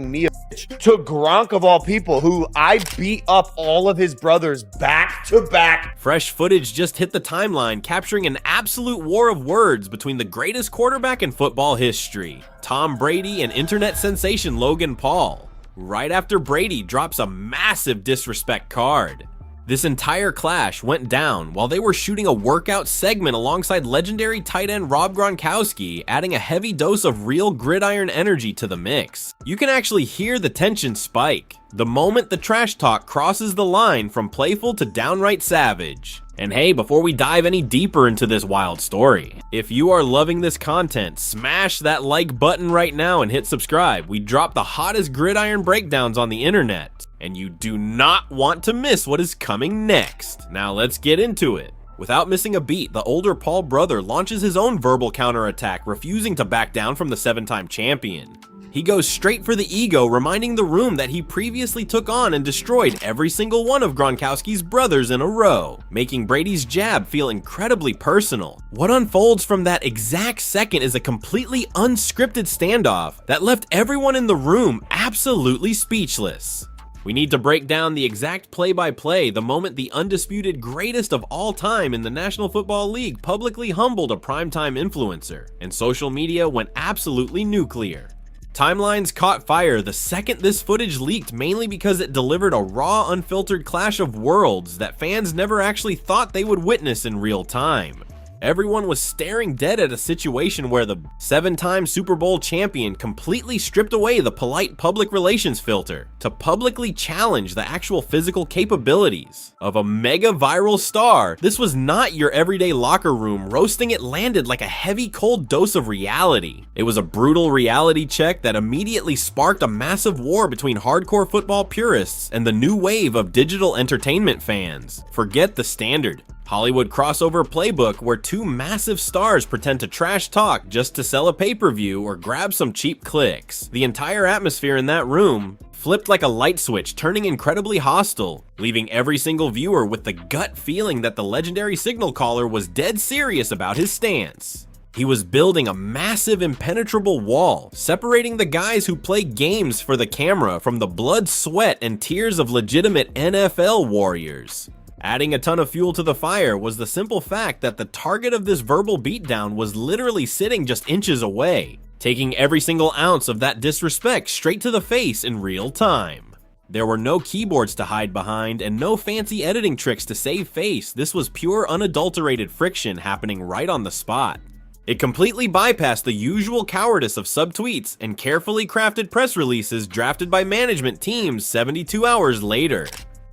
me to Gronk of all people, who I beat up all of his brothers back to back. Fresh footage just hit the timeline, capturing an absolute war of words between the greatest quarterback in football history, Tom Brady, and internet sensation Logan Paul, right after Brady drops a massive disrespect card. This entire clash went down while they were shooting a workout segment alongside legendary tight end Rob Gronkowski, adding a heavy dose of real gridiron energy to the mix. You can actually hear the tension spike the moment the trash talk crosses the line from playful to downright savage. And hey, before we dive any deeper into this wild story, if you are loving this content, smash that like button right now and hit subscribe. We drop the hottest gridiron breakdowns on the internet, and you do not want to miss what is coming next. Now let's get into it. Without missing a beat, the older Paul brother launches his own verbal counterattack, refusing to back down from the 7-time champion. He goes straight for the ego, reminding the room that he previously took on and destroyed every single one of Gronkowski's brothers in a row, making Brady's jab feel incredibly personal. What unfolds from that exact second is a completely unscripted standoff that left everyone in the room absolutely speechless. We need to break down the exact play-by-play the moment the undisputed greatest of all time in the National Football League publicly humbled a primetime influencer, and social media went absolutely nuclear. Timelines caught fire the second this footage leaked, mainly because it delivered a raw, unfiltered clash of worlds that fans never actually thought they would witness in real time. Everyone was staring dead at a situation where the 7-time Super Bowl champion completely stripped away the polite public relations filter to publicly challenge the actual physical capabilities of a mega viral star. This was not your everyday locker room roasting. It landed like a heavy cold dose of reality. It was a brutal reality check that immediately sparked a massive war between hardcore football purists and the new wave of digital entertainment fans. Forget the standard Hollywood crossover playbook where two massive stars pretend to trash talk just to sell a pay-per-view or grab some cheap clicks. The entire atmosphere in that room flipped like a light switch, turning incredibly hostile, leaving every single viewer with the gut feeling that the legendary signal caller was dead serious about his stance. He was building a massive impenetrable wall, separating the guys who play games for the camera from the blood, sweat, and tears of legitimate NFL warriors. Adding a ton of fuel to the fire was the simple fact that the target of this verbal beatdown was literally sitting just inches away, taking every single ounce of that disrespect straight to the face in real time. There were no keyboards to hide behind and no fancy editing tricks to save face. This was pure unadulterated friction happening right on the spot. It completely bypassed the usual cowardice of subtweets and carefully crafted press releases drafted by management teams 72 hours later.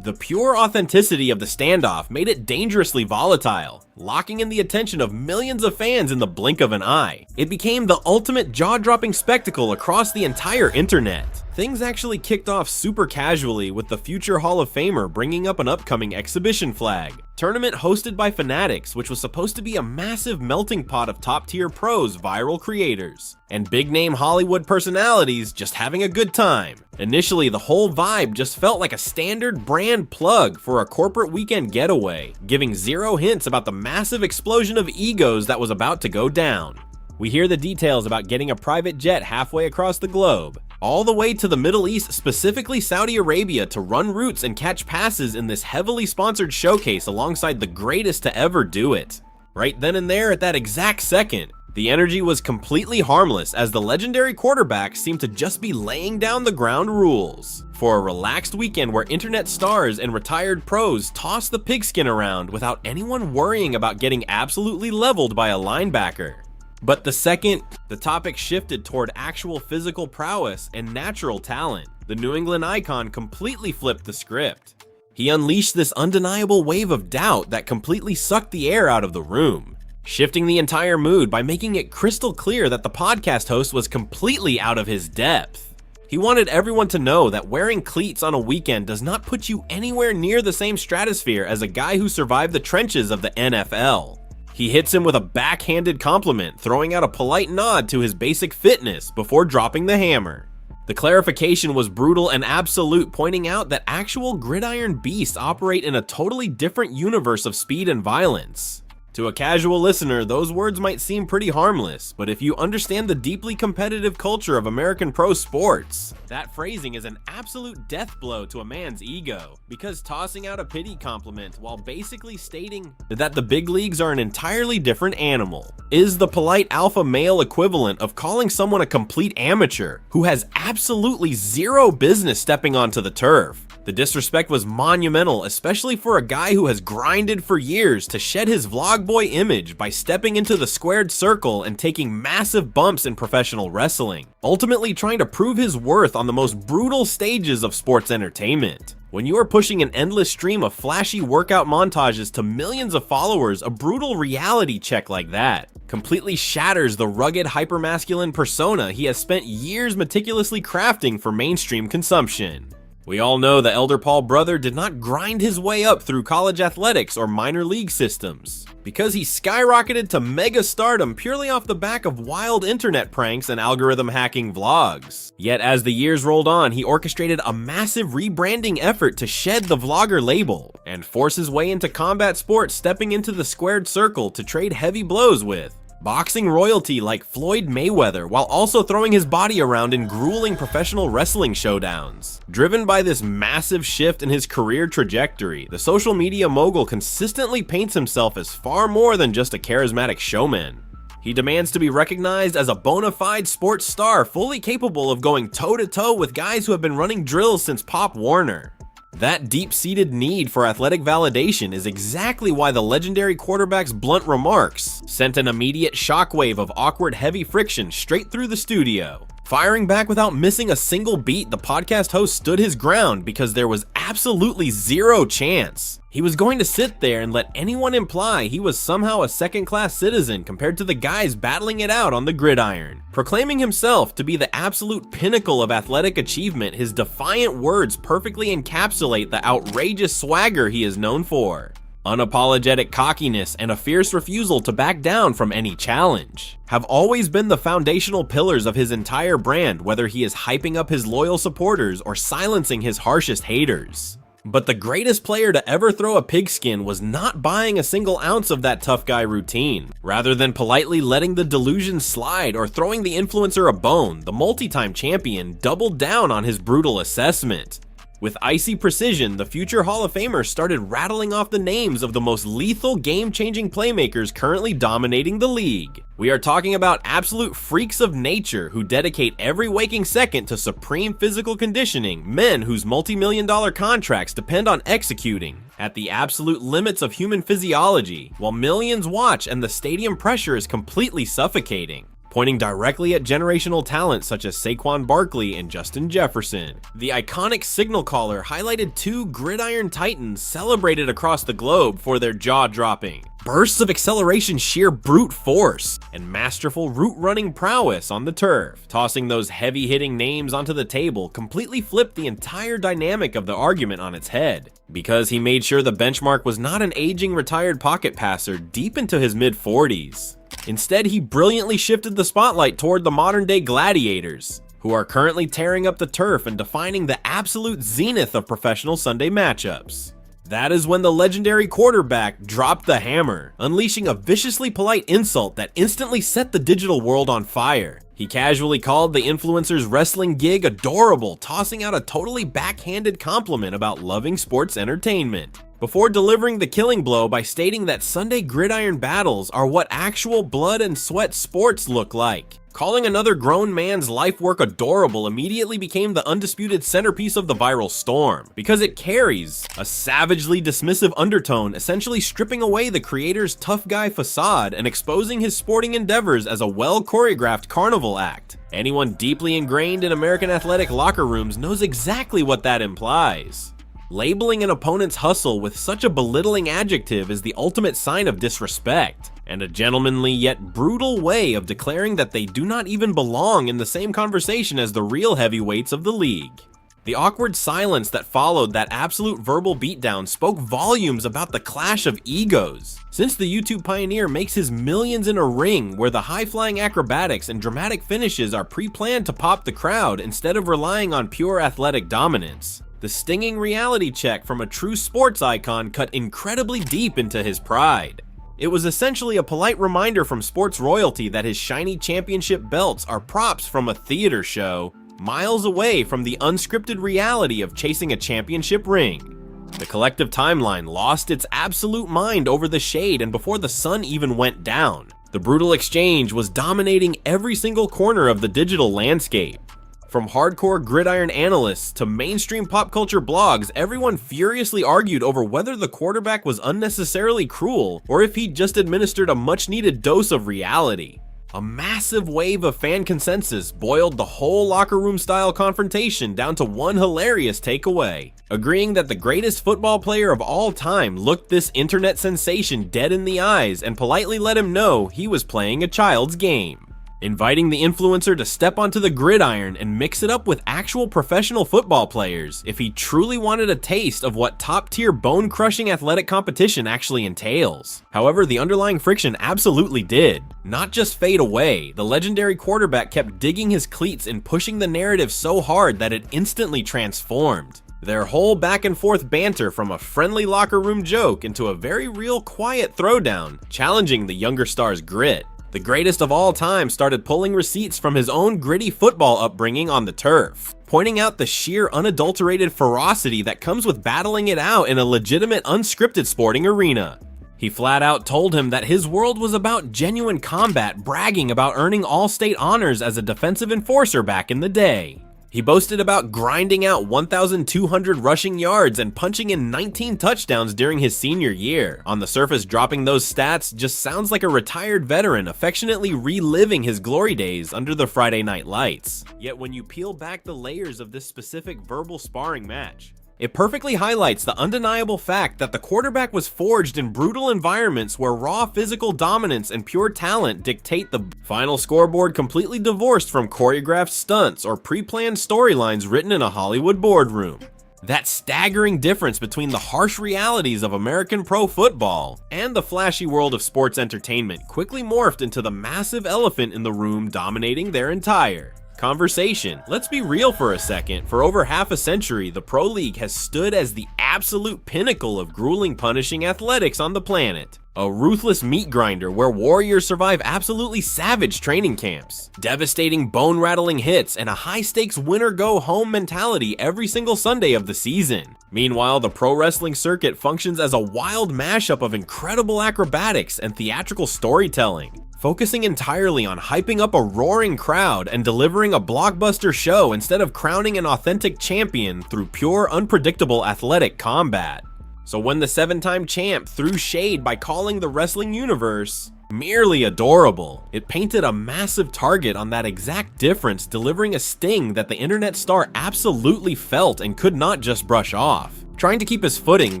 The pure authenticity of the standoff made it dangerously volatile, locking in the attention of millions of fans in the blink of an eye. It became the ultimate jaw-dropping spectacle across the entire internet. Things actually kicked off super casually, with the future Hall of Famer bringing up an upcoming exhibition flag tournament hosted by Fanatics, which was supposed to be a massive melting pot of top-tier pros, viral creators, and big-name Hollywood personalities just having a good time. Initially, the whole vibe just felt like a standard brand plug for a corporate weekend getaway, giving zero hints about the massive explosion of egos that was about to go down. We hear the details about getting a private jet halfway across the globe, all the way to the Middle East, specifically Saudi Arabia, to run routes and catch passes in this heavily sponsored showcase alongside the greatest to ever do it. Right then and there, at that exact second, the energy was completely harmless, as the legendary quarterback seemed to just be laying down the ground rules for a relaxed weekend where internet stars and retired pros toss the pigskin around without anyone worrying about getting absolutely leveled by a linebacker. But the second the topic shifted toward actual physical prowess and natural talent, the New England icon completely flipped the script. He unleashed this undeniable wave of doubt that completely sucked the air out of the room, shifting the entire mood by making it crystal clear that the podcast host was completely out of his depth. He wanted everyone to know that wearing cleats on a weekend does not put you anywhere near the same stratosphere as a guy who survived the trenches of the NFL. He hits him with a backhanded compliment, throwing out a polite nod to his basic fitness before dropping the hammer. The clarification was brutal and absolute, pointing out that actual gridiron beasts operate in a totally different universe of speed and violence. To a casual listener, those words might seem pretty harmless, but if you understand the deeply competitive culture of American pro sports, that phrasing is an absolute death blow to a man's ego, because tossing out a pity compliment while basically stating that the big leagues are an entirely different animal is the polite alpha male equivalent of calling someone a complete amateur who has absolutely zero business stepping onto the turf. The disrespect was monumental, especially for a guy who has grinded for years to shed his vlog boy image by stepping into the squared circle and taking massive bumps in professional wrestling, ultimately trying to prove his worth on the most brutal stages of sports entertainment. When you are pushing an endless stream of flashy workout montages to millions of followers, a brutal reality check like that completely shatters the rugged hypermasculine persona he has spent years meticulously crafting for mainstream consumption. We all know the elder Paul brother did not grind his way up through college athletics or minor league systems, because he skyrocketed to mega stardom purely off the back of wild internet pranks and algorithm hacking vlogs. Yet as the years rolled on, he orchestrated a massive rebranding effort to shed the vlogger label and force his way into combat sports, stepping into the squared circle to trade heavy blows with boxing royalty like Floyd Mayweather, while also throwing his body around in grueling professional wrestling showdowns. Driven by this massive shift in his career trajectory, the social media mogul consistently paints himself as far more than just a charismatic showman. He demands to be recognized as a bona fide sports star, fully capable of going toe-to-toe with guys who have been running drills since Pop Warner. That deep-seated need for athletic validation is exactly why the legendary quarterback's blunt remarks sent an immediate shockwave of awkward heavy friction straight through the studio. Firing back without missing a single beat, the podcast host stood his ground because there was absolutely zero chance he was going to sit there and let anyone imply he was somehow a second-class citizen compared to the guys battling it out on the gridiron. Proclaiming himself to be the absolute pinnacle of athletic achievement, his defiant words perfectly encapsulate the outrageous swagger he is known for. Unapologetic cockiness and a fierce refusal to back down from any challenge have always been the foundational pillars of his entire brand, whether he is hyping up his loyal supporters or silencing his harshest haters. But the greatest player to ever throw a pigskin was not buying a single ounce of that tough guy routine. Rather than politely letting the delusion slide or throwing the influencer a bone, the multi-time champion doubled down on his brutal assessment. With icy precision, the future Hall of Famer started rattling off the names of the most lethal game-changing playmakers currently dominating the league. We are talking about absolute freaks of nature who dedicate every waking second to supreme physical conditioning, men whose multi-million-dollar contracts depend on executing at the absolute limits of human physiology, while millions watch and the stadium pressure is completely suffocating. Pointing directly at generational talent such as Saquon Barkley and Justin Jefferson. The iconic signal caller highlighted two gridiron titans celebrated across the globe for their jaw-dropping bursts of acceleration, sheer brute force, and masterful route-running prowess on the turf. Tossing those heavy-hitting names onto the table completely flipped the entire dynamic of the argument on its head, because he made sure the benchmark was not an aging retired pocket passer deep into his mid-40s. Instead, he brilliantly shifted the spotlight toward the modern-day gladiators, who are currently tearing up the turf and defining the absolute zenith of professional Sunday matchups. That is when the legendary quarterback dropped the hammer, unleashing a viciously polite insult that instantly set the digital world on fire. He casually called the influencer's wrestling gig adorable, tossing out a totally backhanded compliment about loving sports entertainment, before delivering the killing blow by stating that Sunday gridiron battles are what actual blood and sweat sports look like. Calling another grown man's life work adorable immediately became the undisputed centerpiece of the viral storm, because it carries a savagely dismissive undertone, essentially stripping away the creator's tough guy facade and exposing his sporting endeavors as a well-choreographed carnival act. Anyone deeply ingrained in American athletic locker rooms knows exactly what that implies. Labeling an opponent's hustle with such a belittling adjective is the ultimate sign of disrespect, and a gentlemanly yet brutal way of declaring that they do not even belong in the same conversation as the real heavyweights of the league. The awkward silence that followed that absolute verbal beatdown spoke volumes about the clash of egos, since the YouTube pioneer makes his millions in a ring where the high-flying acrobatics and dramatic finishes are pre-planned to pop the crowd instead of relying on pure athletic dominance. The stinging reality check from a true sports icon cut incredibly deep into his pride. It was essentially a polite reminder from sports royalty that his shiny championship belts are props from a theater show, miles away from the unscripted reality of chasing a championship ring. The collective timeline lost its absolute mind over the shade, and before the sun even went down, the brutal exchange was dominating every single corner of the digital landscape. From hardcore gridiron analysts to mainstream pop culture blogs, everyone furiously argued over whether the quarterback was unnecessarily cruel or if he'd just administered a much-needed dose of reality. A massive wave of fan consensus boiled the whole locker room style confrontation down to one hilarious takeaway, agreeing that the greatest football player of all time looked this internet sensation dead in the eyes and politely let him know he was playing a child's game. Inviting the influencer to step onto the gridiron and mix it up with actual professional football players if he truly wanted a taste of what top-tier bone-crushing athletic competition actually entails. However, the underlying friction absolutely did not just fade away. The legendary quarterback kept digging his cleats and pushing the narrative so hard that it instantly transformed their whole back-and-forth banter from a friendly locker room joke into a very real quiet throwdown, challenging the younger star's grit. The greatest of all time started pulling receipts from his own gritty football upbringing on the turf, pointing out the sheer unadulterated ferocity that comes with battling it out in a legitimate unscripted sporting arena. He flat out told him that his world was about genuine combat, bragging about earning all-state honors as a defensive enforcer back in the day. He boasted about grinding out 1,200 rushing yards and punching in 19 touchdowns during his senior year. On the surface, dropping those stats just sounds like a retired veteran affectionately reliving his glory days under the Friday night lights. Yet when you peel back the layers of this specific verbal sparring match, it perfectly highlights the undeniable fact that the quarterback was forged in brutal environments where raw physical dominance and pure talent dictate the final scoreboard, completely divorced from choreographed stunts or pre-planned storylines written in a Hollywood boardroom. That staggering difference between the harsh realities of American pro football and the flashy world of sports entertainment quickly morphed into the massive elephant in the room dominating their entire conversation. Let's be real for a second. For over half a century, the Pro League has stood as the absolute pinnacle of grueling, punishing athletics on the planet. A ruthless meat grinder where warriors survive absolutely savage training camps, devastating bone-rattling hits, and a high-stakes win-or-go-home mentality every single Sunday of the season. Meanwhile, the pro wrestling circuit functions as a wild mashup of incredible acrobatics and theatrical storytelling, focusing entirely on hyping up a roaring crowd and delivering a blockbuster show instead of crowning an authentic champion through pure, unpredictable athletic combat. So when the 7-time champ threw shade by calling the wrestling universe merely adorable, it painted a massive target on that exact difference, delivering a sting that the internet star absolutely felt and could not just brush off. Trying to keep his footing,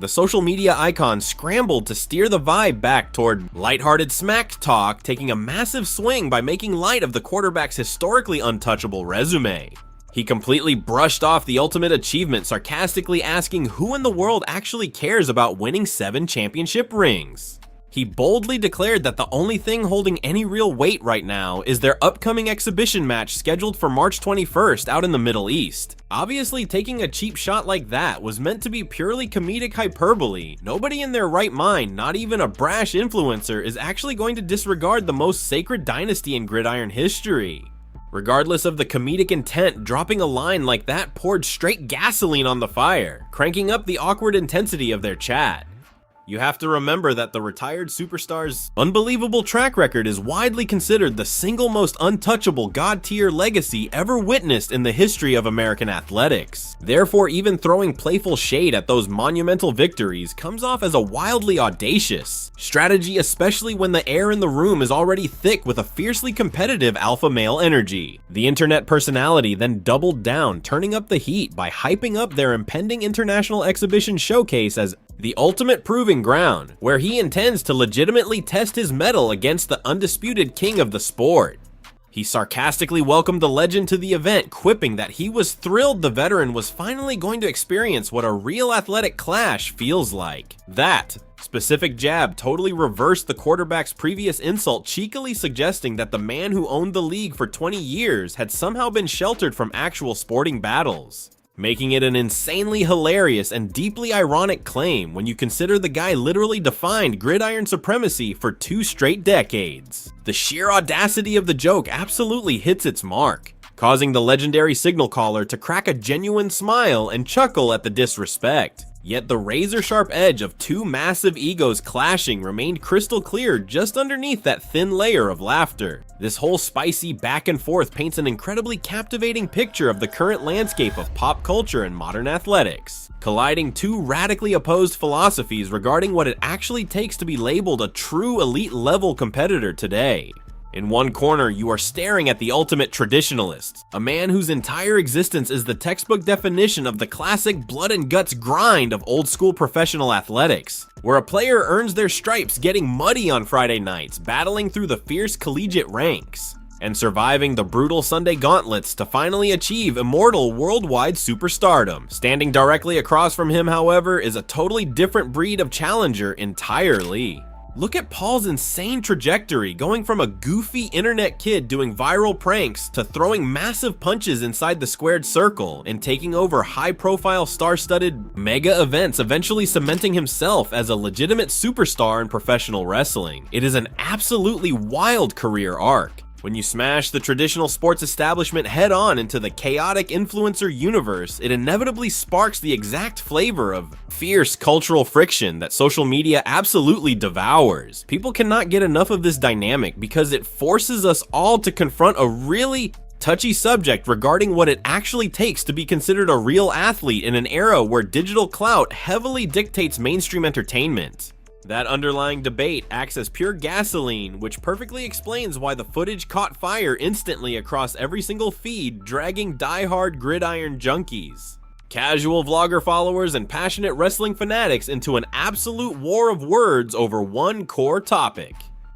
the social media icon scrambled to steer the vibe back toward lighthearted smack talk, taking a massive swing by making light of the quarterback's historically untouchable resume. He completely brushed off the ultimate achievement, sarcastically asking who in the world actually cares about winning 7 championship rings. He boldly declared that the only thing holding any real weight right now is their upcoming exhibition match scheduled for March 21st out in the Middle East. Obviously, taking a cheap shot like that was meant to be purely comedic hyperbole. Nobody in their right mind, not even a brash influencer, is actually going to disregard the most sacred dynasty in gridiron history. Regardless of the comedic intent, dropping a line like that poured straight gasoline on the fire, cranking up the awkward intensity of their chat. You have to remember that the retired superstar's unbelievable track record is widely considered the single most untouchable god-tier legacy ever witnessed in the history of American athletics. Therefore, even throwing playful shade at those monumental victories comes off as a wildly audacious strategy, especially when the air in the room is already thick with a fiercely competitive alpha male energy. The internet personality then doubled down, turning up the heat by hyping up their impending international exhibition showcase as the ultimate proving ground, where he intends to legitimately test his mettle against the undisputed king of the sport. He sarcastically welcomed the legend to the event, quipping that he was thrilled the veteran was finally going to experience what a real athletic clash feels like. That specific jab totally reversed the quarterback's previous insult, cheekily suggesting that the man who owned the league for 20 years had somehow been sheltered from actual sporting battles. making it an insanely hilarious and deeply ironic claim when you consider the guy literally defined gridiron supremacy for 2 straight decades. The sheer audacity of the joke absolutely hits its mark, causing the legendary signal caller to crack a genuine smile and chuckle at the disrespect. Yet the razor-sharp edge of 2 massive egos clashing remained crystal clear just underneath that thin layer of laughter. This whole spicy back and forth paints an incredibly captivating picture of the current landscape of pop culture and modern athletics, colliding 2 radically opposed philosophies regarding what it actually takes to be labeled a true elite-level competitor today. In one corner, you are staring at the ultimate traditionalist, a man whose entire existence is the textbook definition of the classic blood and guts grind of old-school professional athletics, where a player earns their stripes getting muddy on Friday nights, battling through the fierce collegiate ranks, and surviving the brutal Sunday gauntlets to finally achieve immortal worldwide superstardom. Standing directly across from him, however, is a totally different breed of challenger entirely. Look at Paul's insane trajectory, going from a goofy internet kid doing viral pranks to throwing massive punches inside the squared circle and taking over high-profile star-studded mega events, eventually cementing himself as a legitimate superstar in professional wrestling. It is an absolutely wild career arc. When you smash the traditional sports establishment head-on into the chaotic influencer universe, it inevitably sparks the exact flavor of fierce cultural friction that social media absolutely devours. People cannot get enough of this dynamic because it forces us all to confront a really touchy subject regarding what it actually takes to be considered a real athlete in an era where digital clout heavily dictates mainstream entertainment. That underlying debate acts as pure gasoline, which perfectly explains why the footage caught fire instantly across every single feed, dragging die-hard gridiron junkies, casual vlogger followers, and passionate wrestling fanatics into an absolute war of words over one core topic.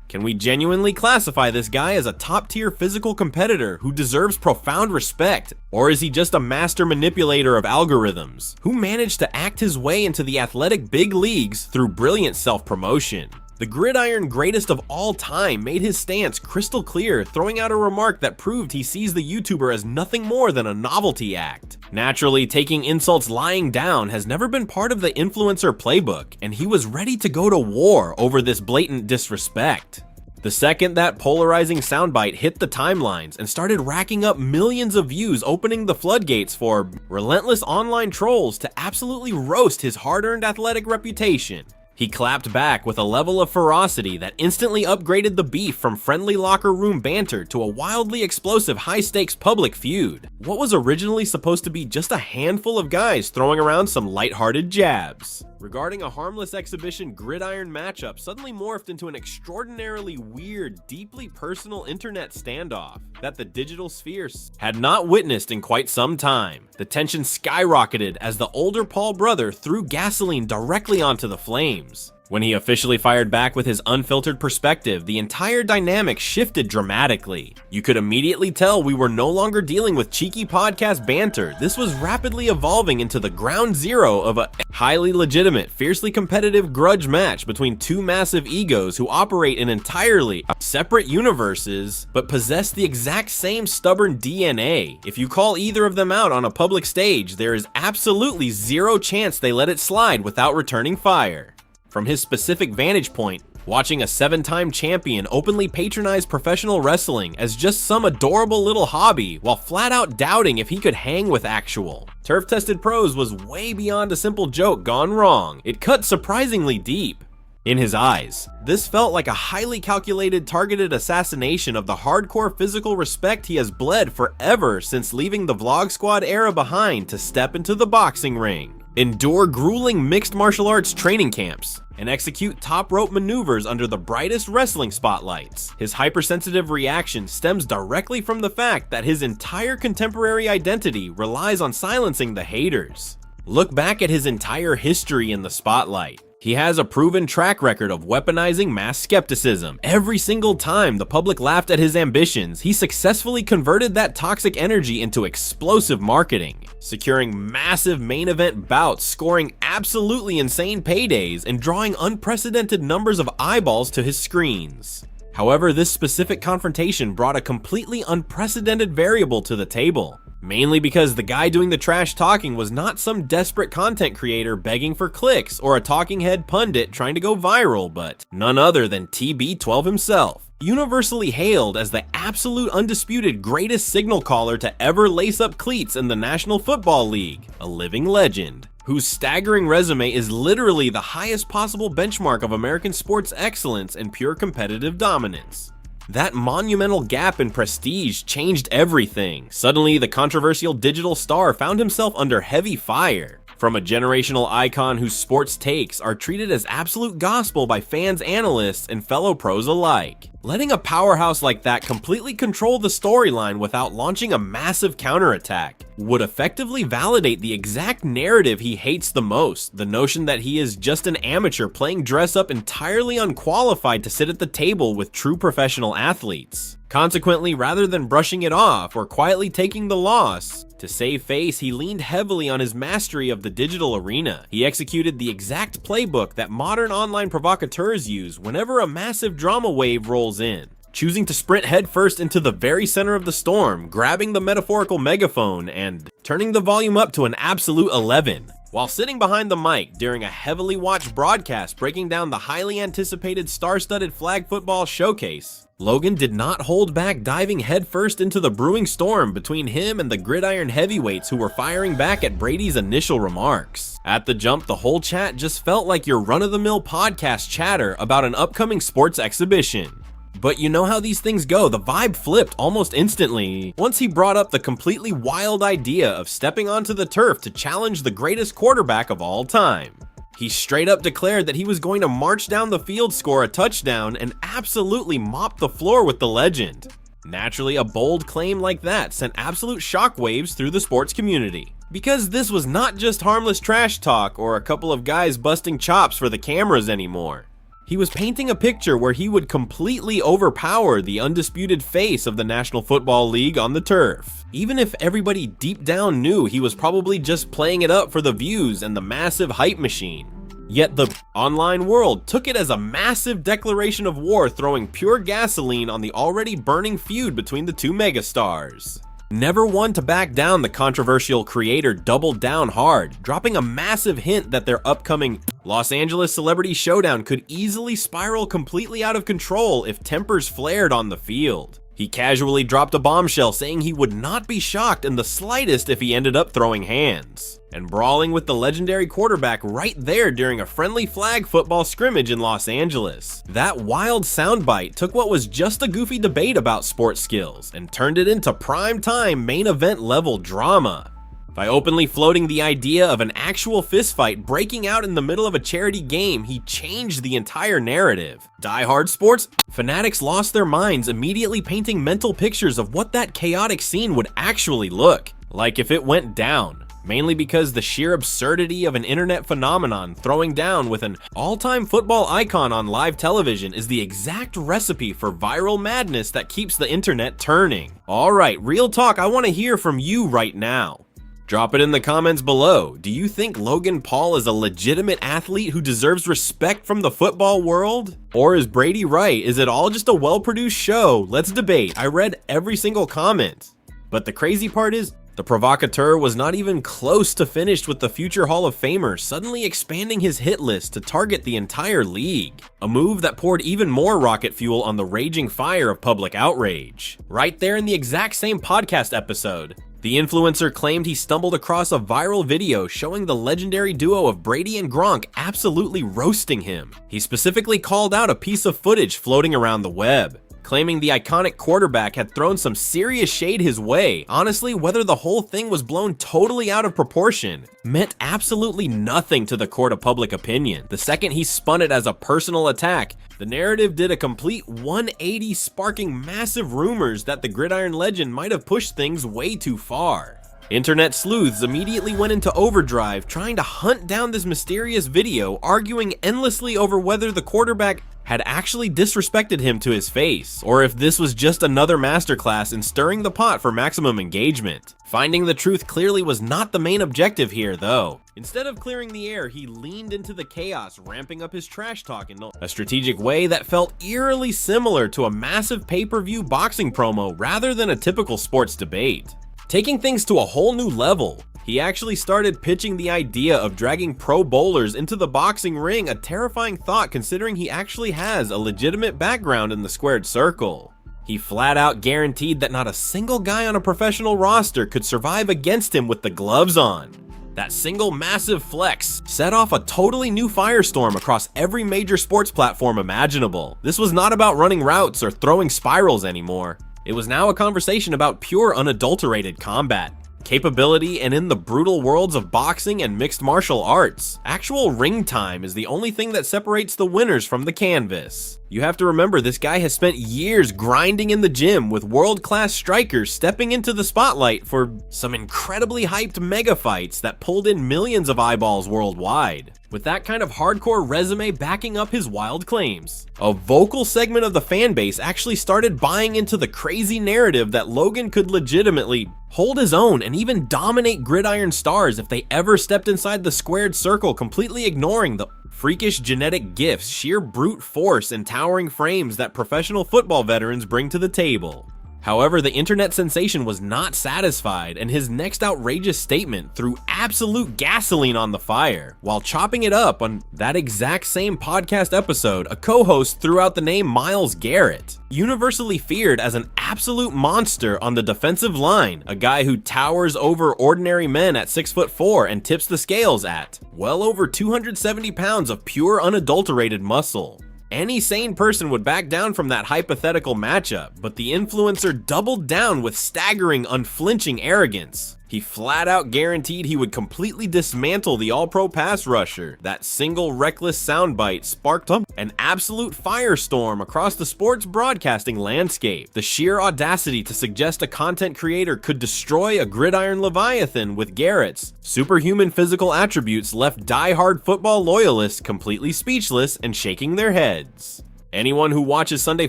Can we genuinely classify this guy as a top-tier physical competitor who deserves profound respect? Or is he just a master manipulator of algorithms, who managed to act his way into the athletic big leagues through brilliant self-promotion? The gridiron greatest of all time made his stance crystal clear, throwing out a remark that proved he sees the YouTuber as nothing more than a novelty act. Naturally, taking insults lying down has never been part of the influencer playbook, and he was ready to go to war over this blatant disrespect. The second that polarizing soundbite hit the timelines and started racking up millions of views, opening the floodgates for relentless online trolls to absolutely roast his hard-earned athletic reputation, he clapped back with a level of ferocity that instantly upgraded the beef from friendly locker room banter to a wildly explosive high-stakes public feud. What was originally supposed to be just a handful of guys throwing around some lighthearted jabs regarding a harmless exhibition gridiron matchup suddenly morphed into an extraordinarily weird, deeply personal internet standoff that the digital sphere had not witnessed in quite some time. The tension skyrocketed as the older Paul brother threw gasoline directly onto the flames. When he officially fired back with his unfiltered perspective, the entire dynamic shifted dramatically. You could immediately tell we were no longer dealing with cheeky podcast banter. This was rapidly evolving into the ground zero of a highly legitimate, fiercely competitive grudge match between 2 massive egos who operate in entirely separate universes, but possess the exact same stubborn DNA. If you call either of them out on a public stage, there is absolutely zero chance they let it slide without returning fire. From his specific vantage point, watching a 7-time champion openly patronize professional wrestling as just some adorable little hobby while flat out doubting if he could hang with actual turf-tested pros was way beyond a simple joke gone wrong. It cut surprisingly deep. In his eyes, this felt like a highly calculated, targeted assassination of the hardcore physical respect he has bled forever since leaving the Vlog Squad era behind to step into the boxing ring, endure grueling mixed martial arts training camps, and execute top rope maneuvers under the brightest wrestling spotlights. His hypersensitive reaction stems directly from the fact that his entire contemporary identity relies on silencing the haters. Look back at his entire history in the spotlight. He has a proven track record of weaponizing mass skepticism. Every single time the public laughed at his ambitions, he successfully converted that toxic energy into explosive marketing, securing massive main event bouts, scoring absolutely insane paydays, and drawing unprecedented numbers of eyeballs to his screens. However, this specific confrontation brought a completely unprecedented variable to the table. Mainly because the guy doing the trash talking was not some desperate content creator begging for clicks or a talking head pundit trying to go viral, but none other than TB12 himself, universally hailed as the absolute undisputed greatest signal caller to ever lace up cleats in the National Football League, a living legend, whose staggering resume is literally the highest possible benchmark of American sports excellence and pure competitive dominance. That monumental gap in prestige changed everything. Suddenly, the controversial digital star found himself under heavy fire from a generational icon whose sports takes are treated as absolute gospel by fans, analysts, and fellow pros alike. Letting a powerhouse like that completely control the storyline without launching a massive counterattack would effectively validate the exact narrative he hates the most, the notion that he is just an amateur playing dress up entirely unqualified to sit at the table with true professional athletes. Consequently, rather than brushing it off or quietly taking the loss, to save face, he leaned heavily on his mastery of the digital arena. He executed the exact playbook that modern online provocateurs use whenever a massive drama wave rolls in, choosing to sprint headfirst into the very center of the storm, grabbing the metaphorical megaphone and turning the volume up to an absolute 11. While sitting behind the mic during a heavily watched broadcast breaking down the highly anticipated star-studded flag football showcase, Logan did not hold back, diving headfirst into the brewing storm between him and the gridiron heavyweights who were firing back at Brady's initial remarks. At the jump, the whole chat just felt like your run-of-the-mill podcast chatter about an upcoming sports exhibition. But you know how these things go, the vibe flipped almost instantly once he brought up the completely wild idea of stepping onto the turf to challenge the greatest quarterback of all time. He straight up declared that he was going to march down the field, score a touchdown, and absolutely mop the floor with the legend. Naturally, a bold claim like that sent absolute shockwaves through the sports community. Because this was not just harmless trash talk or a couple of guys busting chops for the cameras anymore. He was painting a picture where he would completely overpower the undisputed face of the National Football League on the turf. Even if everybody deep down knew he was probably just playing it up for the views and the massive hype machine. Yet the online world took it as a massive declaration of war, throwing pure gasoline on the already burning feud between the two megastars. Never one to back down, the controversial creator doubled down hard, dropping a massive hint that their upcoming Los Angeles Celebrity Showdown could easily spiral completely out of control if tempers flared on the field. He casually dropped a bombshell saying he would not be shocked in the slightest if he ended up throwing hands and brawling with the legendary quarterback right there during a friendly flag football scrimmage in Los Angeles. That wild soundbite took what was just a goofy debate about sports skills and turned it into prime-time main event level drama. By openly floating the idea of an actual fistfight breaking out in the middle of a charity game, he changed the entire narrative. Die-hard sports fanatics lost their minds, immediately painting mental pictures of what that chaotic scene would actually look like if it went down. Mainly because the sheer absurdity of an internet phenomenon throwing down with an all-time football icon on live television is the exact recipe for viral madness that keeps the internet turning. Alright, real talk, I want to hear from you right now. Drop it in the comments below. Do you think Logan Paul is a legitimate athlete who deserves respect from the football world? Or is Brady right? Is it all just a well-produced show? Let's debate. I read every single comment. But the crazy part is, the provocateur was not even close to finished with the future Hall of Famer suddenly expanding his hit list to target the entire league. A move that poured even more rocket fuel on the raging fire of public outrage. Right there in the exact same podcast episode, the influencer claimed he stumbled across a viral video showing the legendary duo of Brady and Gronk absolutely roasting him. He specifically called out a piece of footage floating around the web, claiming the iconic quarterback had thrown some serious shade his way. Honestly, whether the whole thing was blown totally out of proportion meant absolutely nothing to the court of public opinion. The second he spun it as a personal attack, the narrative did a complete 180, sparking massive rumors that the gridiron legend might have pushed things way too far. Internet sleuths immediately went into overdrive trying to hunt down this mysterious video, arguing endlessly over whether the quarterback had actually disrespected him to his face, or if this was just another masterclass in stirring the pot for maximum engagement. Finding the truth clearly was not the main objective here, though. Instead of clearing the air, he leaned into the chaos, ramping up his trash talk in a strategic way that felt eerily similar to a massive pay-per-view boxing promo rather than a typical sports debate. Taking things to a whole new level, he actually started pitching the idea of dragging pro bowlers into the boxing ring, a terrifying thought considering he actually has a legitimate background in the squared circle. He flat out guaranteed that not a single guy on a professional roster could survive against him with the gloves on. That single massive flex set off a totally new firestorm across every major sports platform imaginable. This was not about running routes or throwing spirals anymore. It was now a conversation about pure unadulterated combat, capability, and in the brutal worlds of boxing and mixed martial arts, actual ring time is the only thing that separates the winners from the canvas. You have to remember, this guy has spent years grinding in the gym with world-class strikers stepping into the spotlight for some incredibly hyped mega fights that pulled in millions of eyeballs worldwide. With that kind of hardcore resume backing up his wild claims, a vocal segment of the fan base actually started buying into the crazy narrative that Logan could legitimately hold his own and even dominate gridiron stars if they ever stepped inside the squared circle, completely ignoring the freakish genetic gifts, sheer brute force, and towering frames that professional football veterans bring to the table. However, the internet sensation was not satisfied, and his next outrageous statement threw absolute gasoline on the fire. While chopping it up on that exact same podcast episode, a co-host threw out the name Myles Garrett, universally feared as an absolute monster on the defensive line, a guy who towers over ordinary men at 6'4" and tips the scales at well over 270 pounds of pure unadulterated muscle. Any sane person would back down from that hypothetical matchup, but the influencer doubled down with staggering, unflinching arrogance. He flat out guaranteed he would completely dismantle the all-pro pass rusher. That single reckless soundbite sparked up an absolute firestorm across the sports broadcasting landscape. The sheer audacity to suggest a content creator could destroy a gridiron leviathan with Garrett's superhuman physical attributes left die-hard football loyalists completely speechless and shaking their heads. Anyone who watches Sunday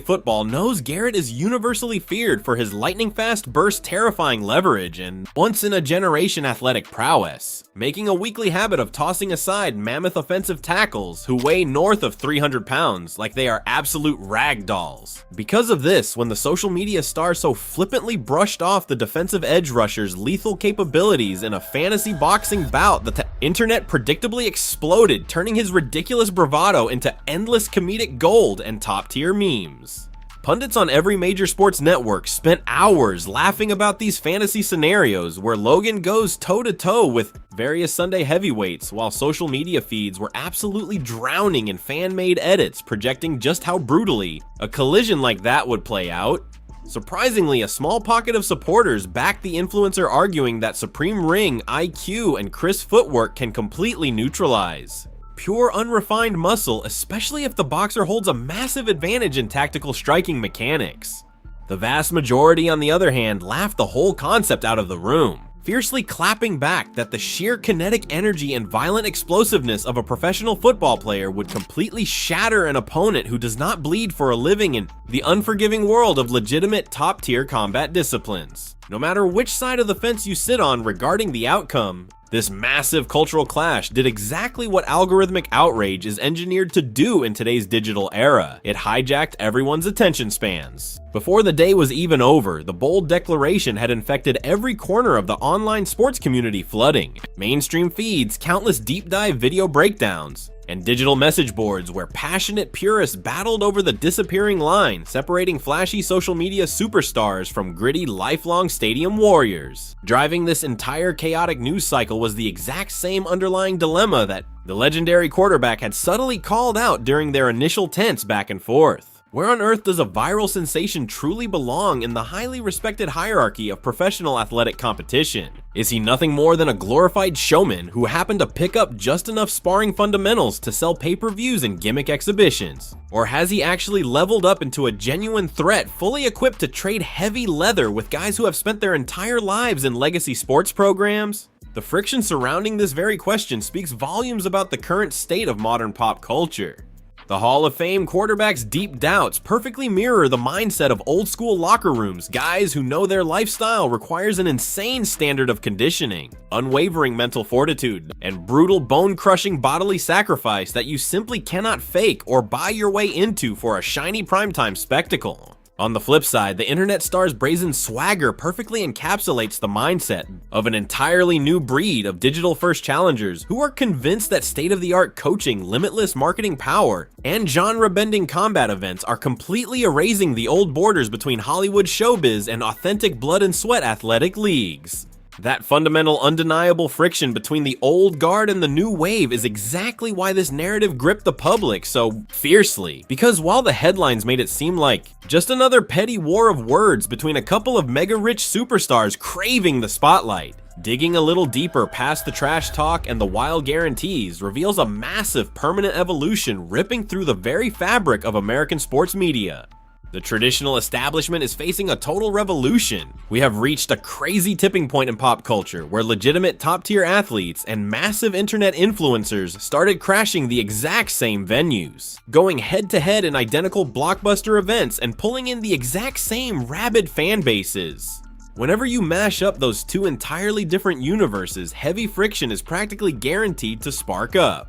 football knows Garrett is universally feared for his lightning-fast burst, terrifying leverage, and once-in-a-generation athletic prowess, making a weekly habit of tossing aside mammoth offensive tackles who weigh north of 300 pounds like they are absolute rag dolls. Because of this, when the social media star so flippantly brushed off the defensive edge rusher's lethal capabilities in a fantasy boxing bout, the internet predictably exploded, turning his ridiculous bravado into endless comedic gold and top-tier memes. Pundits on every major sports network spent hours laughing about these fantasy scenarios where Logan goes toe-to-toe with various Sunday heavyweights, while social media feeds were absolutely drowning in fan-made edits projecting just how brutally a collision like that would play out. Surprisingly, a small pocket of supporters backed the influencer, arguing that Supreme Ring, IQ, and crisp footwork can completely neutralize pure unrefined muscle, especially if the boxer holds a massive advantage in tactical striking mechanics. The vast majority, on the other hand, laughed the whole concept out of the room, fiercely clapping back that the sheer kinetic energy and violent explosiveness of a professional football player would completely shatter an opponent who does not bleed for a living in the unforgiving world of legitimate top-tier combat disciplines. No matter which side of the fence you sit on regarding the outcome, this massive cultural clash did exactly what algorithmic outrage is engineered to do in today's digital era. It hijacked everyone's attention spans. Before the day was even over, the bold declaration had infected every corner of the online sports community, flooding mainstream feeds, countless deep dive video breakdowns, and digital message boards where passionate purists battled over the disappearing line separating flashy social media superstars from gritty, lifelong stadium warriors. Driving this entire chaotic news cycle was the exact same underlying dilemma that the legendary quarterback had subtly called out during their initial tense back and forth. Where on earth does a viral sensation truly belong in the highly respected hierarchy of professional athletic competition? Is he nothing more than a glorified showman who happened to pick up just enough sparring fundamentals to sell pay-per-views and gimmick exhibitions? Or has he actually leveled up into a genuine threat, fully equipped to trade heavy leather with guys who have spent their entire lives in legacy sports programs? The friction surrounding this very question speaks volumes about the current state of modern pop culture. The Hall of Fame quarterback's deep doubts perfectly mirror the mindset of old school locker rooms, guys who know their lifestyle requires an insane standard of conditioning, unwavering mental fortitude, and brutal bone-crushing bodily sacrifice that you simply cannot fake or buy your way into for a shiny primetime spectacle. On the flip side, the internet star's brazen swagger perfectly encapsulates the mindset of an entirely new breed of digital-first challengers who are convinced that state-of-the-art coaching, limitless marketing power, and genre-bending combat events are completely erasing the old borders between Hollywood showbiz and authentic blood and sweat athletic leagues. That fundamental, undeniable friction between the old guard and the new wave is exactly why this narrative gripped the public so fiercely. Because while the headlines made it seem like just another petty war of words between a couple of mega-rich superstars craving the spotlight, digging a little deeper past the trash talk and the wild guarantees reveals a massive permanent evolution ripping through the very fabric of American sports media. The traditional establishment is facing a total revolution. We have reached a crazy tipping point in pop culture where legitimate top-tier athletes and massive internet influencers started crashing the exact same venues, going head-to-head in identical blockbuster events and pulling in the exact same rabid fan bases. Whenever you mash up those two entirely different universes, heavy friction is practically guaranteed to spark up.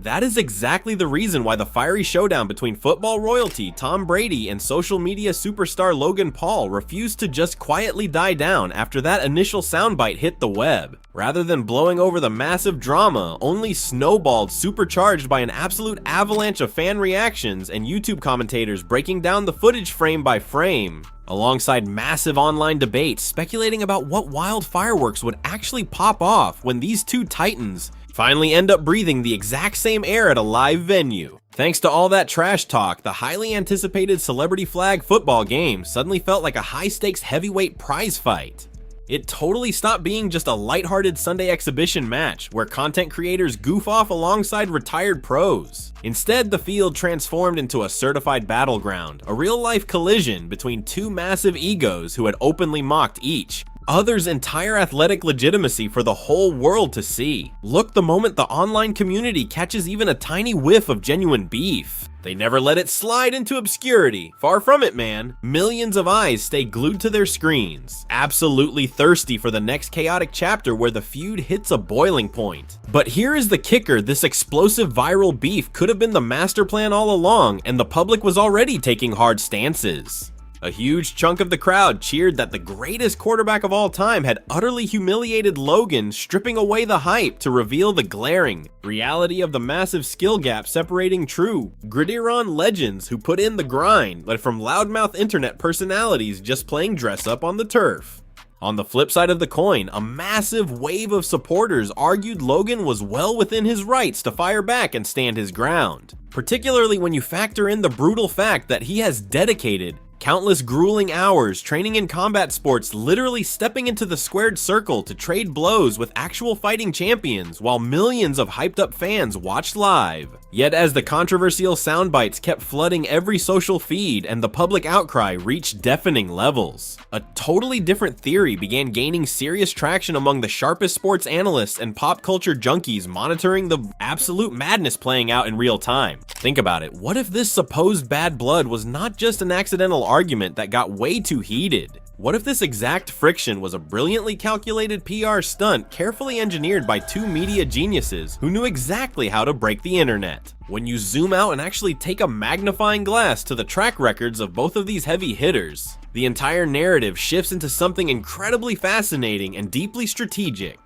That is exactly the reason why the fiery showdown between football royalty Tom Brady and social media superstar Logan Paul refused to just quietly die down after that initial soundbite hit the web. Rather than blowing over, the massive drama only snowballed, supercharged by an absolute avalanche of fan reactions and YouTube commentators breaking down the footage frame by frame, alongside massive online debates speculating about what wild fireworks would actually pop off when these two titans finally end up breathing the exact same air at a live venue. Thanks to all that trash talk, the highly anticipated celebrity flag football game suddenly felt like a high-stakes heavyweight prize fight. It totally stopped being just a lighthearted Sunday exhibition match where content creators goof off alongside retired pros. Instead, the field transformed into a certified battleground, a real-life collision between two massive egos who had openly mocked each other's entire athletic legitimacy for the whole world to see. Look, the moment the online community catches even a tiny whiff of genuine beef, they never let it slide into obscurity. Far from it, man. Millions of eyes stay glued to their screens, absolutely thirsty for the next chaotic chapter where the feud hits a boiling point. But here is the kicker: this explosive viral beef could have been the master plan all along, and the public was already taking hard stances. A huge chunk of the crowd cheered that the greatest quarterback of all time had utterly humiliated Logan, stripping away the hype to reveal the glaring reality of the massive skill gap separating true gridiron legends who put in the grind, but from loudmouth internet personalities just playing dress up on the turf. On the flip side of the coin, a massive wave of supporters argued Logan was well within his rights to fire back and stand his ground, particularly when you factor in the brutal fact that he has dedicated countless grueling hours training in combat sports, literally stepping into the squared circle to trade blows with actual fighting champions while millions of hyped up fans watched live. Yet as the controversial soundbites kept flooding every social feed and the public outcry reached deafening levels, a totally different theory began gaining serious traction among the sharpest sports analysts and pop culture junkies monitoring the absolute madness playing out in real time. Think about it. What if this supposed bad blood was not just an accidental argument that got way too heated? What if this exact friction was a brilliantly calculated PR stunt carefully engineered by two media geniuses who knew exactly how to break the internet? When you zoom out and actually take a magnifying glass to the track records of both of these heavy hitters, the entire narrative shifts into something incredibly fascinating and deeply strategic.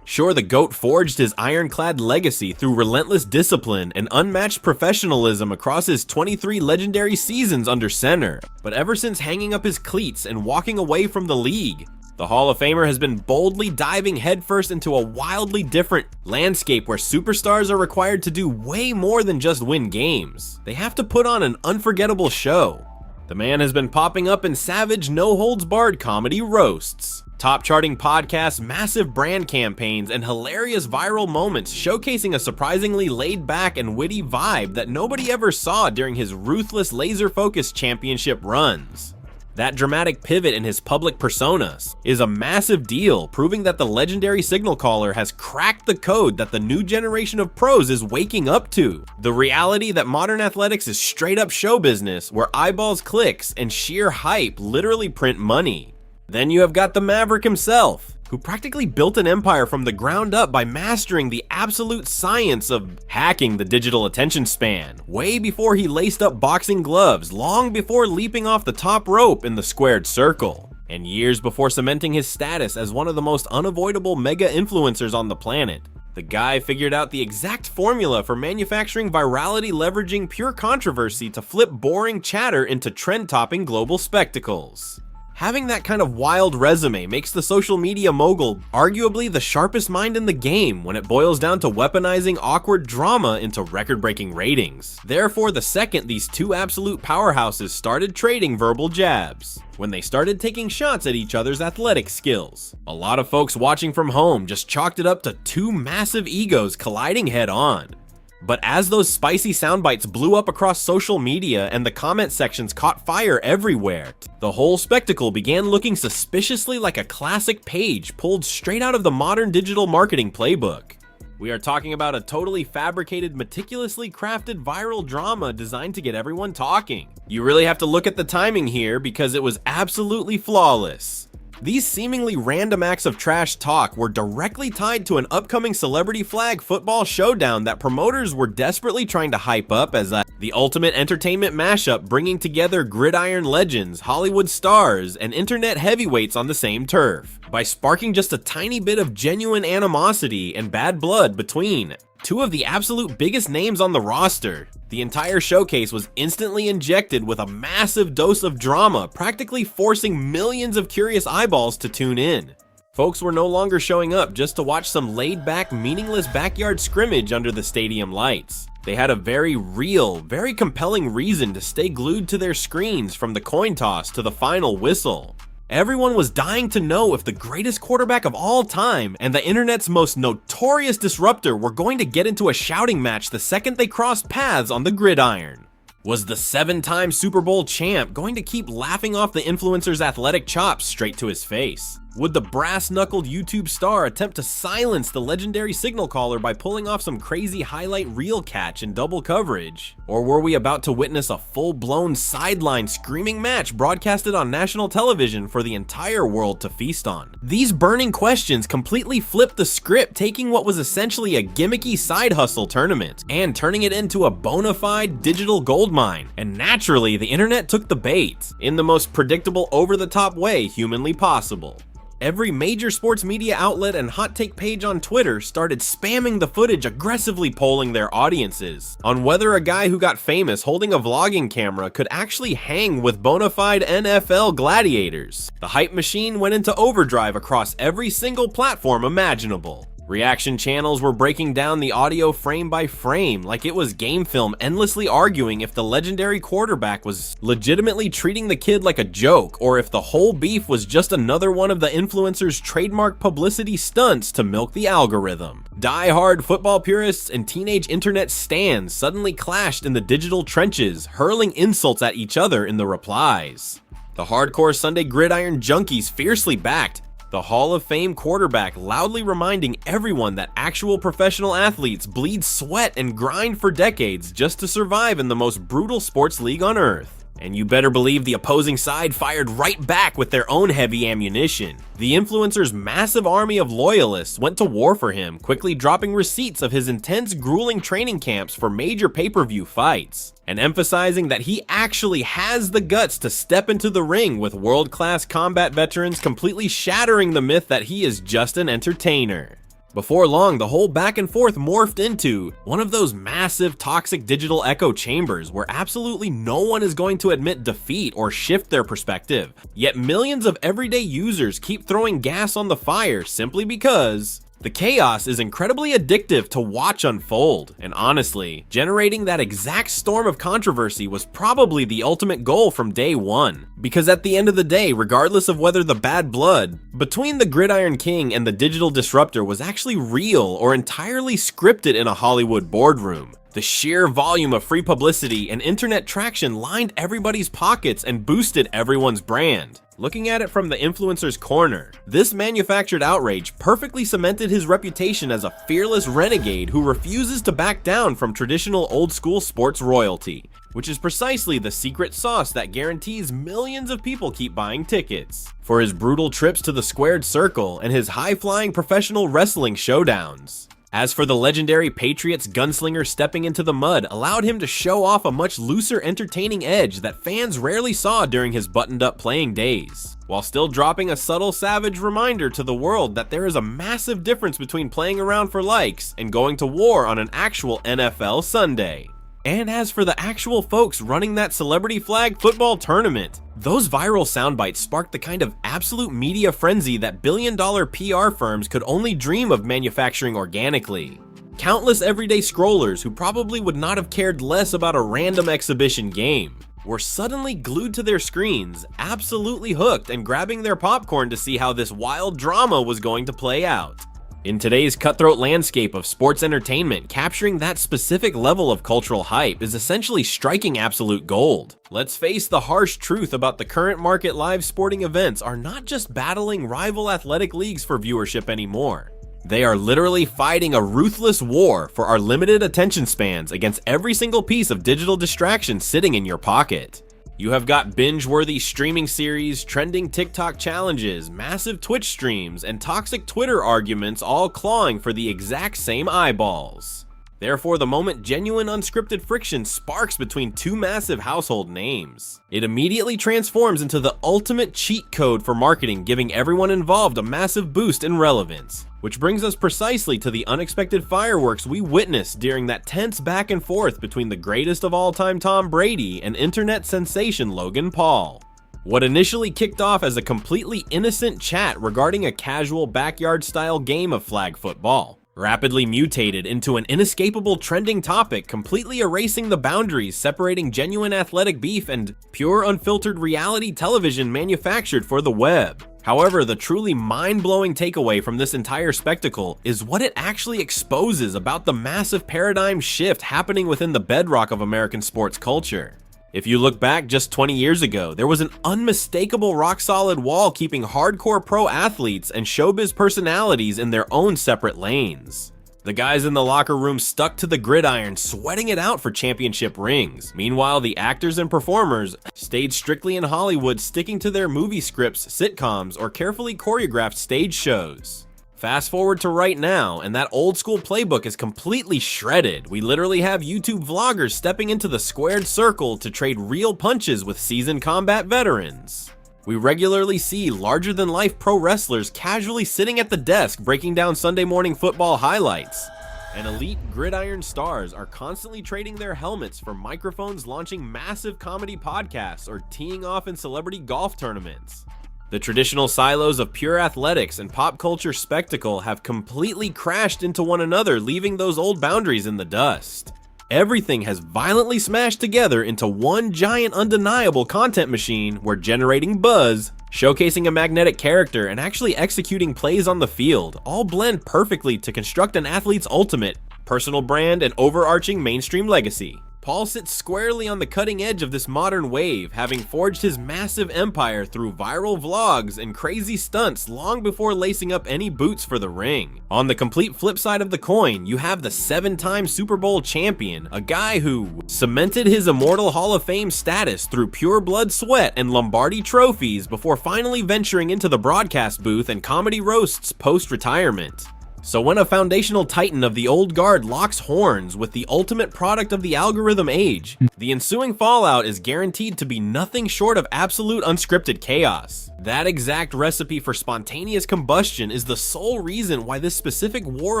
Sure, the GOAT forged his ironclad legacy through relentless discipline and unmatched professionalism across his 23 legendary seasons under center, but ever since hanging up his cleats and walking away from the league, the Hall of Famer has been boldly diving headfirst into a wildly different landscape where superstars are required to do way more than just win games. They have to put on an unforgettable show. The man has been popping up in savage, no-holds-barred comedy roasts, top-charting podcasts, massive brand campaigns, and hilarious viral moments showcasing a surprisingly laid-back and witty vibe that nobody ever saw during his ruthless, laser-focused championship runs. That dramatic pivot in his public personas is a massive deal, proving that the legendary signal caller has cracked the code that the new generation of pros is waking up to. The reality that modern athletics is straight-up show business, where eyeballs, clicks, and sheer hype literally print money. Then you have got the Maverick himself, who practically built an empire from the ground up by mastering the absolute science of hacking the digital attention span, way before he laced up boxing gloves, long before leaping off the top rope in the squared circle, and years before cementing his status as one of the most unavoidable mega influencers on the planet. The guy figured out the exact formula for manufacturing virality, leveraging pure controversy to flip boring chatter into trend-topping global spectacles. Having that kind of wild resume makes the social media mogul arguably the sharpest mind in the game when it boils down to weaponizing awkward drama into record-breaking ratings. Therefore, the second these two absolute powerhouses started trading verbal jabs, when they started taking shots at each other's athletic skills, a lot of folks watching from home just chalked it up to two massive egos colliding head-on. But as those spicy soundbites blew up across social media and the comment sections caught fire everywhere, the whole spectacle began looking suspiciously like a classic page pulled straight out of the modern digital marketing playbook. We are talking about a totally fabricated, meticulously crafted viral drama designed to get everyone talking. You really have to look at the timing here because it was absolutely flawless. These seemingly random acts of trash talk were directly tied to an upcoming celebrity flag football showdown that promoters were desperately trying to hype up as the ultimate entertainment mashup, bringing together gridiron legends, Hollywood stars, and internet heavyweights on the same turf, by sparking just a tiny bit of genuine animosity and bad blood between two of the absolute biggest names on the roster. The entire showcase was instantly injected with a massive dose of drama, practically forcing millions of curious eyeballs to tune in. Folks were no longer showing up just to watch some laid-back, meaningless backyard scrimmage under the stadium lights. They had a very real, very compelling reason to stay glued to their screens from the coin toss to the final whistle. Everyone was dying to know if the greatest quarterback of all time and the internet's most notorious disruptor were going to get into a shouting match the second they crossed paths on the gridiron. Was the 7-time Super Bowl champ going to keep laughing off the influencer's athletic chops straight to his face? Would the brass-knuckled YouTube star attempt to silence the legendary signal caller by pulling off some crazy highlight reel catch in double coverage? Or were we about to witness a full-blown sideline screaming match broadcasted on national television for the entire world to feast on? These burning questions completely flipped the script, taking what was essentially a gimmicky side hustle tournament and turning it into a bona fide digital goldmine. And naturally, the internet took the bait in the most predictable, over-the-top way humanly possible. Every major sports media outlet and hot take page on Twitter started spamming the footage, aggressively polling their audiences on whether a guy who got famous holding a vlogging camera could actually hang with bona fide NFL gladiators. The hype machine went into overdrive across every single platform imaginable. Reaction channels were breaking down the audio frame by frame like it was game film, endlessly arguing if the legendary quarterback was legitimately treating the kid like a joke, or if the whole beef was just another one of the influencer's trademark publicity stunts to milk the algorithm. Die-hard football purists and teenage internet stans suddenly clashed in the digital trenches, hurling insults at each other in the replies. The hardcore Sunday gridiron junkies fiercely backed the Hall of Fame quarterback, loudly reminding everyone that actual professional athletes bleed sweat and grind for decades just to survive in the most brutal sports league on earth. And you better believe the opposing side fired right back with their own heavy ammunition. The influencer's massive army of loyalists went to war for him, quickly dropping receipts of his intense, grueling training camps for major pay-per-view fights, and emphasizing that he actually has the guts to step into the ring with world-class combat veterans, completely shattering the myth that he is just an entertainer. Before long, the whole back and forth morphed into one of those massive toxic digital echo chambers where absolutely no one is going to admit defeat or shift their perspective. Yet millions of everyday users keep throwing gas on the fire simply because the chaos is incredibly addictive to watch unfold, and honestly, generating that exact storm of controversy was probably the ultimate goal from day one. Because at the end of the day, regardless of whether the bad blood between the Gridiron King and the digital disruptor was actually real or entirely scripted in a Hollywood boardroom, the sheer volume of free publicity and internet traction lined everybody's pockets and boosted everyone's brand. Looking at it from the influencer's corner, this manufactured outrage perfectly cemented his reputation as a fearless renegade who refuses to back down from traditional old-school sports royalty. which is precisely the secret sauce that guarantees millions of people keep buying tickets. For his brutal trips to the squared circle and his high-flying professional wrestling showdowns. As for the legendary Patriots gunslinger stepping into the mud allowed him to show off a much looser, entertaining edge that fans rarely saw during his buttoned-up playing days, while still dropping a subtle, savage reminder to the world that there is a massive difference between playing around for likes and going to war on an actual NFL Sunday. And as for the actual folks running that celebrity flag football tournament, those viral soundbites sparked the kind of absolute media frenzy that billion-dollar PR firms could only dream of manufacturing organically. Countless everyday scrollers who probably would not have cared less about a random exhibition game were suddenly glued to their screens, absolutely hooked and grabbing their popcorn to see how this wild drama was going to play out. In today's cutthroat landscape of sports entertainment, capturing that specific level of cultural hype is essentially striking absolute gold. Let's face the harsh truth about the current market. Live sporting events are not just battling rival athletic leagues for viewership anymore. They are literally fighting a ruthless war for our limited attention spans against every single piece of digital distraction sitting in your pocket. You have got binge-worthy streaming series, trending TikTok challenges, massive Twitch streams, and toxic Twitter arguments all clawing for the exact same eyeballs. Therefore, the moment genuine unscripted friction sparks between two massive household names, it immediately transforms into the ultimate cheat code for marketing, giving everyone involved a massive boost in relevance. Which brings us precisely to the unexpected fireworks we witnessed during that tense back and forth between the greatest of all time Tom Brady and internet sensation Logan Paul. What initially kicked off as a completely innocent chat regarding a casual backyard-style game of flag football rapidly mutated into an inescapable trending topic, completely erasing the boundaries separating genuine athletic beef and pure unfiltered reality television manufactured for the web. However, the truly mind-blowing takeaway from this entire spectacle is what it actually exposes about the massive paradigm shift happening within the bedrock of American sports culture. If you look back just 20 years ago, there was an unmistakable rock-solid wall keeping hardcore pro athletes and showbiz personalities in their own separate lanes. The guys in the locker room stuck to the gridiron, sweating it out for championship rings. Meanwhile, the actors and performers stayed strictly in Hollywood, sticking to their movie scripts, sitcoms, or carefully choreographed stage shows. Fast forward to right now, and that old school playbook is completely shredded. We literally have YouTube vloggers stepping into the squared circle to trade real punches with seasoned combat veterans. We regularly see larger-than-life pro wrestlers casually sitting at the desk breaking down Sunday morning football highlights. And elite gridiron stars are constantly trading their helmets for microphones, launching massive comedy podcasts, or teeing off in celebrity golf tournaments. The traditional silos of pure athletics and pop culture spectacle have completely crashed into one another, leaving those old boundaries in the dust. Everything has violently smashed together into one giant undeniable content machine where generating buzz, showcasing a magnetic character, and actually executing plays on the field all blend perfectly to construct an athlete's ultimate personal brand and overarching mainstream legacy. Paul sits squarely on the cutting edge of this modern wave, having forged his massive empire through viral vlogs and crazy stunts long before lacing up any boots for the ring. On the complete flip side of the coin, you have the 7-time Super Bowl champion, a guy who cemented his immortal Hall of Fame status through pure blood sweat and Lombardi trophies before finally venturing into the broadcast booth and comedy roasts post-retirement. So when a foundational titan of the old guard locks horns with the ultimate product of the algorithm age, the ensuing fallout is guaranteed to be nothing short of absolute unscripted chaos. That exact recipe for spontaneous combustion is the sole reason why this specific war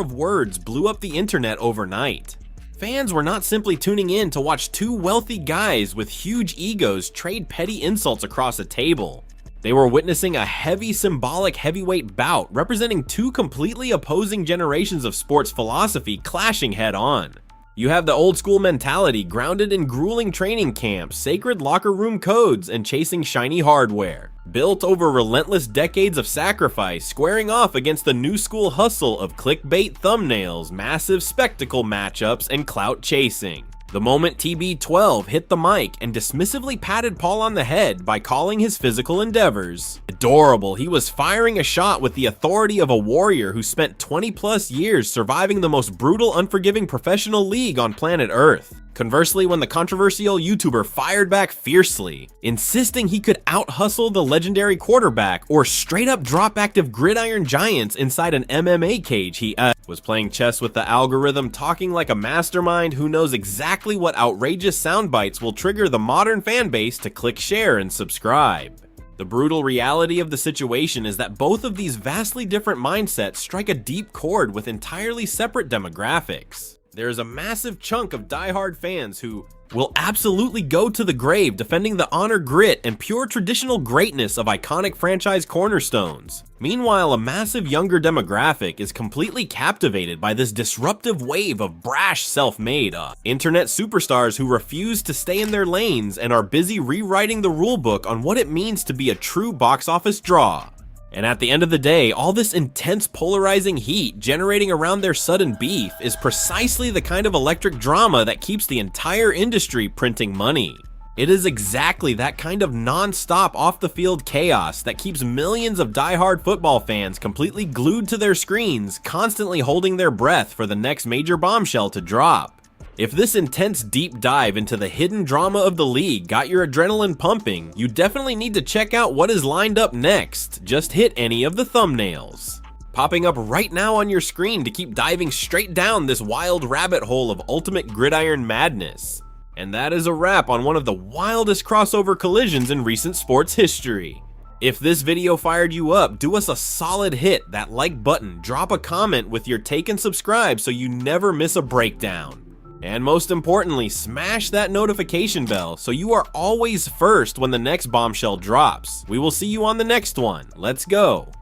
of words blew up the internet overnight. Fans were not simply tuning in to watch two wealthy guys with huge egos trade petty insults across a table. They were witnessing a heavy symbolic heavyweight bout representing two completely opposing generations of sports philosophy clashing head on. You have the old school mentality grounded in grueling training camps, sacred locker room codes, and chasing shiny hardware, built over relentless decades of sacrifice, squaring off against the new school hustle of clickbait thumbnails, massive spectacle matchups, and clout chasing. The moment TB12 hit the mic and dismissively patted Paul on the head by calling his physical endeavors adorable, he was firing a shot with the authority of a warrior who spent 20+ years surviving the most brutal, unforgiving professional league on planet Earth. Conversely, when the controversial YouTuber fired back fiercely, insisting he could out-hustle the legendary quarterback or straight up drop active gridiron giants inside an MMA cage, he was playing chess with the algorithm, talking like a mastermind who knows exactly what outrageous sound bites will trigger the modern fan base to click share and subscribe. The brutal reality of the situation is that both of these vastly different mindsets strike a deep chord with entirely separate demographics. There is a massive chunk of diehard fans who will absolutely go to the grave defending the honor, grit, and pure traditional greatness of iconic franchise cornerstones. Meanwhile, a massive younger demographic is completely captivated by this disruptive wave of brash self-made internet superstars who refuse to stay in their lanes and are busy rewriting the rulebook on what it means to be a true box office draw. And at the end of the day, all this intense polarizing heat generating around their sudden beef is precisely the kind of electric drama that keeps the entire industry printing money. It is exactly that kind of non-stop off-the-field chaos that keeps millions of diehard football fans completely glued to their screens, constantly holding their breath for the next major bombshell to drop. If this intense deep dive into the hidden drama of the league got your adrenaline pumping, you definitely need to check out what is lined up next. Just hit any of the thumbnails popping up right now on your screen to keep diving straight down this wild rabbit hole of ultimate gridiron madness. And that is a wrap on one of the wildest crossover collisions in recent sports history. If this video fired you up, do us a solid hit that like button, drop a comment with your take and subscribe so you never miss a breakdown. And most importantly, smash that notification bell so you are always first when the next bombshell drops. We will see you on the next one. Let's go.